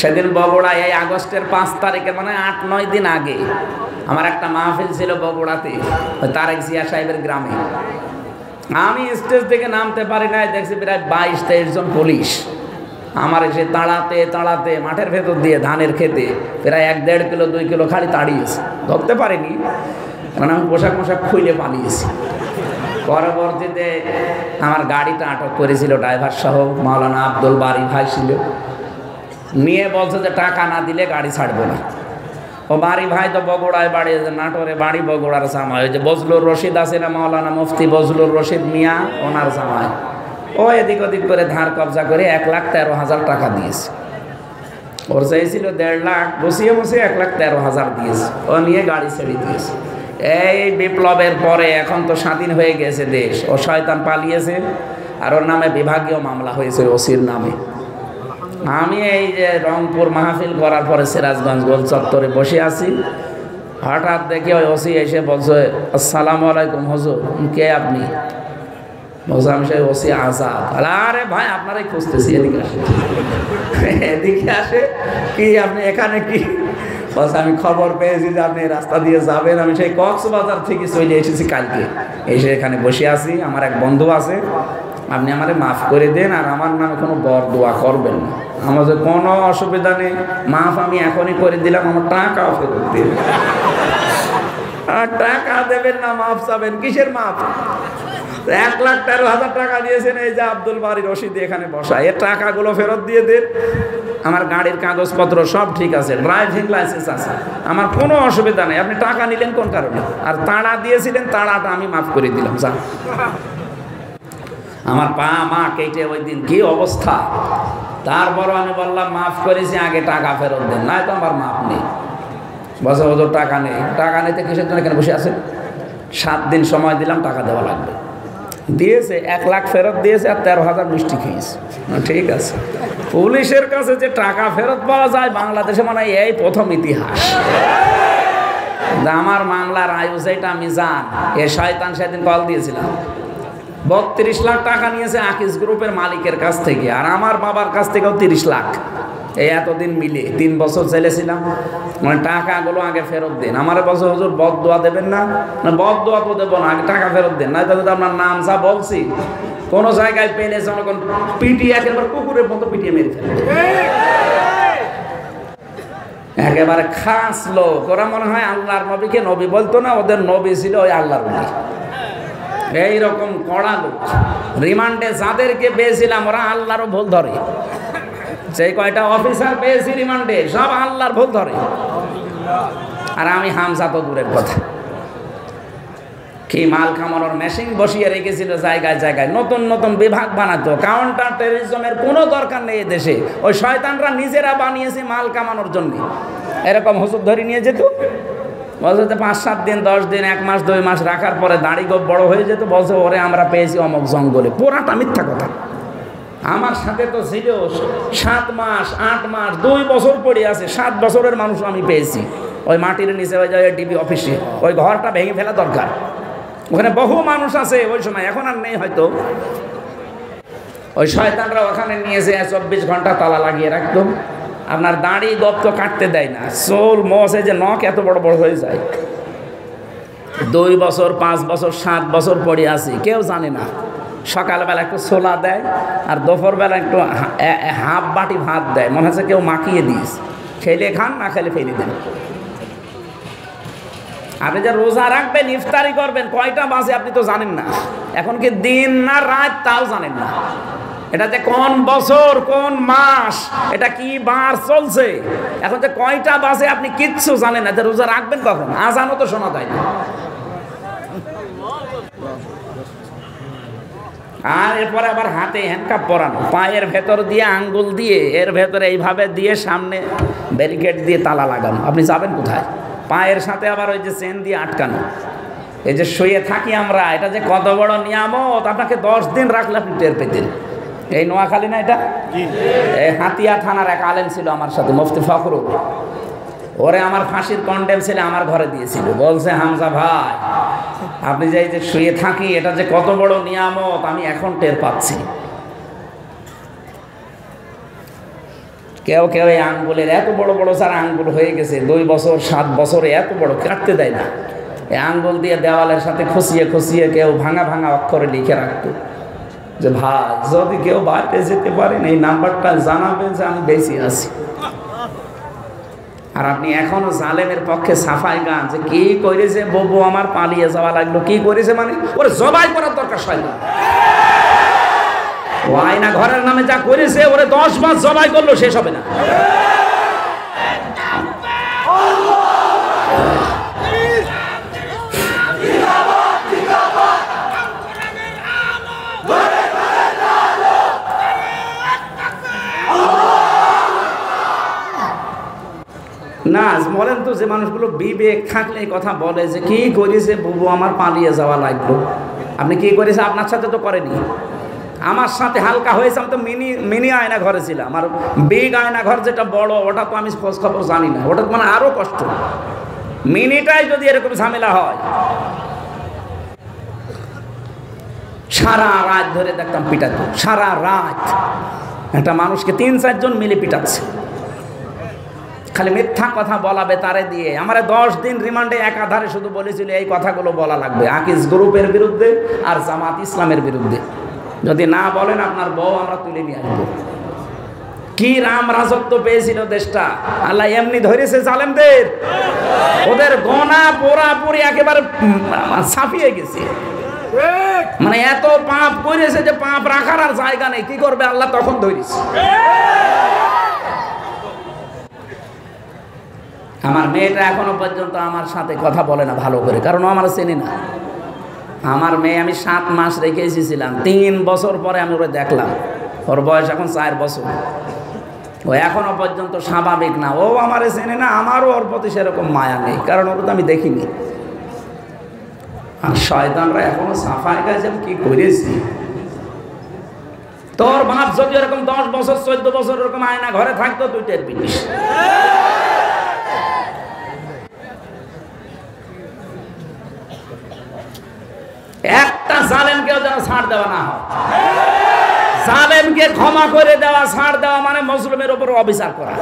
সেদিন বগুড়ায় এই আগস্টের 5 তারিখে মানে 8-9 দিন আগে আমার একটা মাহফিল ছিল বগুড়াতে, তারেক জিয়া সাহেবের গ্রামে। আমি স্টেজ থেকে নামতে পারি নাই, দেখছি প্রায় 22-23 জন পুলিশ আমার এসে তাড়াতে তাড়াতে মাঠের ভেতর দিয়ে ধানের খেতে প্রায় 1-1.5 কিলো 2 কিলো খালি তাড়িয়েছে। ধরতে পারিনি, কারণ আমি পোশাক খুলে পালিয়েছি। পরবর্তীতে আমার গাড়িটা আটক করেছিল ড্রাইভার সহ, মাওলানা আব্দুল বারী ভাই ছিল। নিয়ে বলছে যে টাকা না দিলে গাড়ি ছাড়বো না। ও বাড়ি ভাই তো বগুড়ায় বাড়ি, নাটোরে বাড়ি, বগুড়ার জামাই। ওই যে বজলুর রশিদ আছে না, মাওলানা মুফতি বজলুর রশিদ মিয়া, ওনার জামাই। ও এদিক ওদিক করে ধার কবজা করে 1,13,000 টাকা দিয়েছে। ওর চাইছিল 1.5 লাখ, বসিয়ে বসিয়ে 1,13,000 দিয়েছে। ও নিয়ে গাড়ি ছেড়ে দিয়েছে। এই বিপ্লবের পরে এখন তো স্বাধীন হয়ে গেছে দেশ, ও শয়তান পালিয়েছে, আর ওর নামে বিভাগীয় মামলা হয়েছে ওসির নামে। আমি এই যে রংপুর মাহফিল করার পরে সিরাজগঞ্জ গোল চত্বরে বসে আছি, হঠাৎ দেখি ওই ওসি এসে বলছে, আসসালামু আলাইকুম হুজুর। কে আপনি? বলছে আমি সেই ওসি আজাদ। আরে ভাই আপনারাই খুঁজতেছি, এদিকে আসে। এদিকে আসে কি আপনি এখানে কি? বলছে আমি খবর পেয়েছি যে আপনি রাস্তা দিয়ে যাবেন, আমি সেই কক্সবাজার থেকে চলে এসেছি কালকে, এসে এখানে বসে আছি। আমার এক বন্ধু আছে, আপনি আমারে মাফ করে দেন, আর আমার নামে কোনো বরদোয়া করবেন না। আমার যে কোনো অসুবিধা নেই, মাফ আমি এখনই করে দিলাম, আমার টাকাও ফেরত দিন। আর টাকা দেবেন না, মাফ চাবেন? কিসের মাফ? 1,13,000 টাকা দিয়েছেন এই যে আব্দুল বারী রশিদ এখানে বসা, এর টাকাগুলো ফেরত দিয়ে দেন। আমার গাড়ির কাগজপত্র সব ঠিক আছে, ড্রাইভিং লাইসেন্স আছে, আমার কোনো অসুবিধা নেই। আপনি টাকা নিলেন কোন কারণে? আর তাড়া দিয়েছিলেন, তাড়াটা আমি মাফ করে দিলাম। যা, আমার পা মা কেটে ওই দিন কি অবস্থা। তারপরও আমি বললাম মাফ করেছি, আগে টাকা ফেরত দেন, নাই তো আমার মাফ নেই। বসে ওদের টাকা নেই, টাকা নিতে কিসের জন্য এখানে বসে আছে? 7 দিন সময় দিলাম, টাকা দেওয়া লাগবে। দিয়েছে, 1 লাখ ফেরত দিয়েছে, আর 13,000 মিষ্টি খেয়েছে। ঠিক আছে, পুলিশের কাছে যে টাকা ফেরত পাওয়া যায় বাংলাদেশে মানে এই প্রথম ইতিহাস। আমার মামলার আয়ু যেটা মিজান, এ শয়তান সেদিন কল দিয়েছিলাম, 32 লাখ টাকা নিয়েছে আকিস গ্রুপের মালিকের কাছ থেকে, আর আমার বাবার কাছ থেকেও 30 লাখ। এই এতদিন মিলে 3 বছর চলেছিলাম, মানে টাকাগুলো আগে ফেরত দেন। আমার বছর হুজুর বদদোয়া দেবেন না, বদদোয়া তো দেবো না, আগে টাকা ফেরত দেন, নয়তো যদি আপনার নাম যা বলছি কোনো জায়গায় পেলে জনগণ পিটিয়ে একেবারে কুকুরের মতো পিটিয়ে মেরে ফেলবে। একেবারে খাস লোক ওরা, মনে হয় আল্লাহর নবীকে নবী বলতো না, ওদের নবী ছিল ওই আল্লাহর নবী। এইরকম কড়া লোক। রিমান্ডে যাদেরকে পেয়েছিলাম ওরা আল্লাহরও ভুল ধরে, সেই কয়টা অফিসার পেয়েছি রিমান্ডে সব আল্লাহর ভুল ধরে। আর আমি হামজা তো দূরের কথা। কি মাল খামানোর মেশিন বসিয়ে রেখেছিল জায়গায় জায়গায়, নতুন নতুন বিভাগ বানাতো। কাউন্টার টেররিজমের কোনো দরকার নেই দেশে, ওই শয়তানরা নিজেরা বানিয়েছে মাল কামানোর জন্য। এরকম হুজুর ধরে নিয়ে যেত, বলছে 5-7 দিন 10 দিন 1 মাস 2 মাস রাখার পরে দাড়ি গোপ বড় হয়ে যেত, বলছে ওরে আমরা পেয়েছি অমুক জঙ্গলে। পুরাটা মিথ্যা কথা। আমার সাথে তো ছিল 7 মাস 8 মাস 2 বছর পড়ে আছে, 7 বছরের মানুষ আমি পেয়েছি ওই মাটির নিচে, ওই যায় ডিবি অফিসে। ওই ঘরটা ভেঙে ফেলা দরকার, ওখানে বহু মানুষ আছে ওই সময়, এখন আর নেই হয়তো। ওই শয়তানরা ওখানে নিয়েছে 24 ঘন্টা তালা লাগিয়ে রাখতো। আপনার দাড়ি গোপ তো কাটতে দেয় না, চোল মোছে যে নখ এত বড় বড় হয়ে যায়। 2 বছর 5 বছর 7 বছর পড়ে আছি, কেউ জানে না। সকালবেলা একটু ছোলা দেয়, আর দুপুরবেলা একটু হাফ বাটি ভাত দেয়, মনে হচ্ছে কেউ মাখিয়ে দিস, খেলে খান না খেলে ফেলে দেন। আপনি যে রোজা রাখবেন, ইফতারি করবেন, কয়টা বাজে আপনি তো জানেন না। এখন কি দিন না রাত তাও জানেন না। এটা যে কোন বছর কোন মাস, এটা কি বার চলছে, এখন যে কয়টা বাজে আপনি কিচ্ছু জানেন না। যে রোজা রাখবেন কখন, আজানও তো শোনা যায় না। আর এরপরে আবার হাতে হ্যান্ডকাপ পরানো, পায়ের ভেতর দিয়ে আঙ্গুল দিয়ে এর ভেতরে এইভাবে দিয়ে সামনে ব্যারিকেড দিয়ে তালা লাগানো। আপনি যাবেন কোথায়? পায়ের সাথে আবার ওই যে চেন দিয়ে আটকানো। এই যে শুয়ে থাকি আমরা, এটা যে কত বড় নিয়ামত, আপনাকে 10 দিন রাখলে আপনি টের পেতেন। এই নোয়াখালী না এটা, এই হাতিয়া থানার এক আলেম ছিল আমার সাথে, মুফতি ফখরুল। ওরে আমার ফাঁসির কন্ডেম ছেলে আমার ঘরে দিয়েছিল। বলছে হামজা ভাই, আপনি যে এই যে শুয়ে থাকি, এটা যে কত বড় নিয়ামত আমি এখন টের পাচ্ছি। কেউ কেউ এই আঙ্গুলের এত বড় বড় স্যার আঙ্গুল হয়ে গেছে, 2 বছর 7 বছরে এত বড়, কাটতে দেয় না। এই আঙ্গুল দিয়ে দেওয়ালের সাথে খুশিয়ে খুশিয়ে কেউ ভাঙা ভাঙা অক্ষরে লিখে রাখতো যে ভাই যদি কেউ বাইরে যেতে পারেন এই নাম্বারটা জানাবেন যে আমি বেশি আছি। আর আপনি এখনো জালেমের পক্ষে সাফাই গান যে কি করেছে ববু আমার পালিয়ে যাওয়া লাগলো, কি করেছে মানে ওরে জবাই করার দরকার শয়তান। ও আয়না ঘরের নামে যা করেছে ওরে 10 মাস জবাই করলো শেষ হবে না। না বলেন তো, যে মানুষগুলো বিবেক থাকলে এই কথা বলে যে কি করেছে বুবু আমার পালিয়ে যাওয়া লাগলো, আপনি কি করেছে? আপনার সাথে তো করেনি, আমার সাথে হালকা হয়েছে। আমি তো মিনি আয়না ঘরে ছিলাম, আর বিগ আয়না ঘর যেটা বড় ওটা তো আমি খোঁজ খবর জানি না, ওটা মানে আরো কষ্ট। মিনিটাই যদি এরকম ঝামেলা হয়, সারা রাত ধরে দেখতাম পিটাতো, সারা রাত একটা মানুষকে 3-4 জন মিলে পিটাচ্ছে, খালি মিথ্যা কথা বলাবে তারে দিয়ে। আমার 10 দিন রিমান্ডে একাধারে শুধু বলেছিল এই কথাগুলো বলা লাগবে আকিস গ্রুপের বিরুদ্ধে আর জামাত ইসলামের বিরুদ্ধে, যদি না বলেন আপনার বউ আমরা তুলে নিয়ে আসবো। কি রাম রাজত্ব পেয়েছিল দেশটা, আল্লাহ এমনি ধরেছে জালেমদের, ওদের গোনা পোড়াপুরি একেবারে ছাপিয়ে গেছে। মানে এত পাপ করেছে যে পাপ রাখার আর জায়গা নেই, কি করবে আল্লাহ তখন ধরেছে। আমার মেয়েটা এখনো পর্যন্ত আমার সাথে কথা বলে না ভালো করে, কারণ ও আমার চেনে না। আমার মেয়ে আমি 7 মাস রেখে এসেছিলাম, 3 বছর পরে আমি ওরে দেখলাম, ওর বয়স এখন 4 বছর, ও এখনো পর্যন্ত স্বাভাবিক না, ও আমারে চেনে না, আমারও ওর প্রতি সেরকম মায়া নেই, কারণ ওর তো আমি দেখিনি। আর শয়তানরা এখনো সাফাই গাছে কি করেছি। তোর বাপ যদি এরকম 10 বছর 14 বছর এরকম আয়না ঘরে থাকতো তুই টের পেতিস। একটা জালেমকেও যেন ছাড় দেওয়া না হয়। জালেমকে ক্ষমা করে দেওয়া, ছাড় দেওয়া মানে মুসলিমের উপর অবিচার করা।